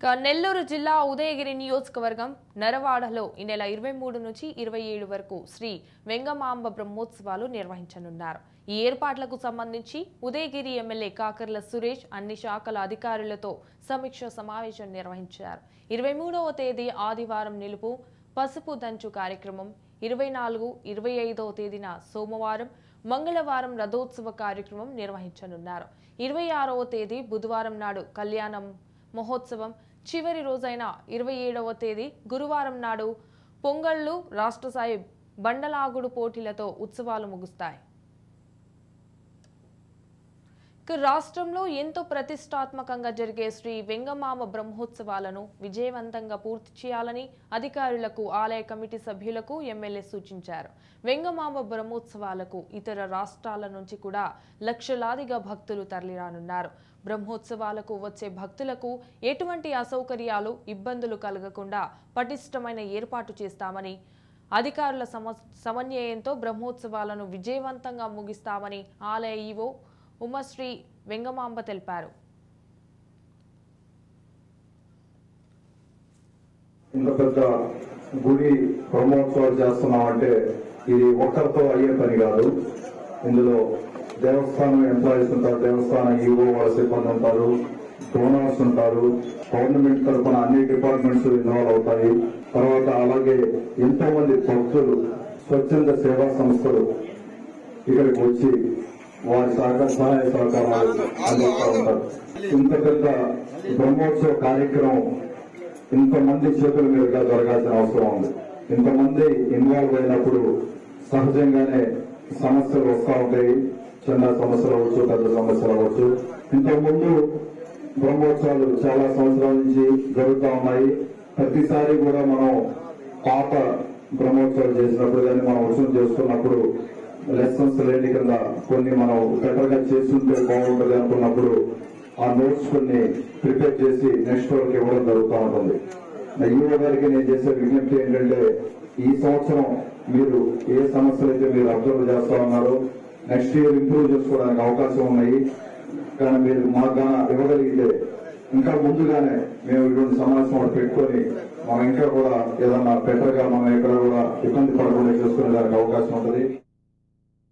నెల్లూరు జిల్లా ఉదయగిరి నియోజకవర్గం నరవాడలో ఈ నెల 23 నుంచి 27 వరకు శ్రీ వెంగమాంబ బ్రహ్మోత్సవాలు నిర్వహించనున్నారు. ఈ ఏర్పాట్లకు సంబంధించి ఉదయగిరి ఎమ్మెల్యే కాకర్ల సురేష్ అన్ని శాఖల అధికారులతో సమీక్ష సమావేశం నిర్వహించారు. 23వ తేదీ ఆదివారం నిలుపు పసుపు దంచు కార్యక్రమం, 24, 25వ తేదీన సోమవారం, మంగళవారం రథోత్సవ కార్యక్రమం నిర్వహించనున్నారు. 26వ తేదీ బుధవారం నాడు కళ్యాణం మహోత్సవం, చివరి రోజైన 27వ తేదీ గురువారం నాడు పొంగళ్లు, రాష్ట్రస్థాయి బండలాగుడు పోటీలతో ఉత్సవాలు ముగుస్తాయి. రాష్ట్రంలో ఎంతో ప్రతిష్టాత్మకంగా జరిగే శ్రీ వెంగమాంబ బ్రహ్మోత్సవాలను విజయవంతంగా పూర్తి చేయాలని అధికారులకు, ఆలయ కమిటీ సభ్యులకు ఎమ్మెల్యే సూచించారు. వెంగమాంబ బ్రహ్మోత్సవాలకు ఇతర రాష్ట్రాల నుంచి కూడా లక్షలాదిగా భక్తులు తరలిరానున్నారు. బ్రహ్మోత్సవాలకు వచ్చే భక్తులకు ఎటువంటి అసౌకర్యాలు, ఇబ్బందులు కలగకుండా పటిష్టమైన ఏర్పాటు చేస్తామని, అధికారుల సమన్వయంతో బ్రహ్మోత్సవాలను విజయవంతంగా ముగిస్తామని ఆలయ ఈవో ఉమాశ్రీ వెంగమాంబ తెలిపారు. ఇంత పెద్ద గుడి బ్రహ్మోత్సవాలు చేస్తున్నామంటే ఇది ఒక్కరితో అయ్యే పని కాదు. ఇందులో దేవస్థానం ఎంప్లాయీస్ ఉంటారు, దేవస్థానం ఈవో వాళ్ళ సిబ్బంది ఉంటారు, డోనర్స్ ఉంటారు, గవర్నమెంట్ తరఫున అన్ని డిపార్ట్మెంట్స్ ఇన్వాల్వ్ అవుతాయి. తర్వాత అలాగే ఎంతో మంది భక్తులు, స్వచ్ఛంద సేవా సంస్థలు ఇక్కడికి వచ్చి వారి సహాయ సహకారాలు అందిస్తూ ఉంటారు. ఇంత పెద్ద బ్రహ్మోత్సవ కార్యక్రమం ఇంతమంది చేతుల మీదుగా జరగాల్సిన అవసరం ఉంది. ఇంతమంది ఇన్వాల్వ్ అయినప్పుడు సహజంగానే సమస్యలు వస్తూ ఉంటాయి. చిన్న సమస్యలు అవ్వచ్చు, పెద్ద సమస్యలు అవ్వచ్చు. ఇంతకుముందు బ్రహ్మోత్సవాలు చాలా సంవత్సరాల నుంచి జరుగుతూ ఉన్నాయి. ప్రతిసారి కూడా మనం పాత బ్రహ్మోత్సవాలు చేసినప్పుడు కానీ మనం వసూలు చేసుకున్నప్పుడు లెసన్స్ లేని కింద కొన్ని మనం బెటర్ గా చేస్తుంటే బాగుంటుంది అనుకున్నప్పుడు ఆ నోట్స్ కొన్ని ప్రిపేర్ చేసి నెక్స్ట్ వరకు ఇవ్వడం జరుగుతూ ఉంటుంది. ఈవో గారికి నేను చేసే విజ్ఞప్తి ఏంటంటే, ఈ సంవత్సరం మీరు ఏ సమస్యలు అయితే మీరు అబ్జర్వ్ చేస్తా ఉన్నారో నెక్స్ట్ ఇయర్ ఇంప్రూవ్ చేసుకోవడానికి అవకాశం ఉన్నాయి. కానీ మీరు మాకు ఇవ్వగలిగితే ఇంకా ముందుగానే మేము ఇటువంటి సమావేశం పెట్టుకొని మనం ఇంకా కూడా ఏదన్నా బెటర్ గా మనం ఎక్కడ కూడా ఇబ్బంది పడకుండా చేసుకునే దానికి అవకాశం ఉంటుంది.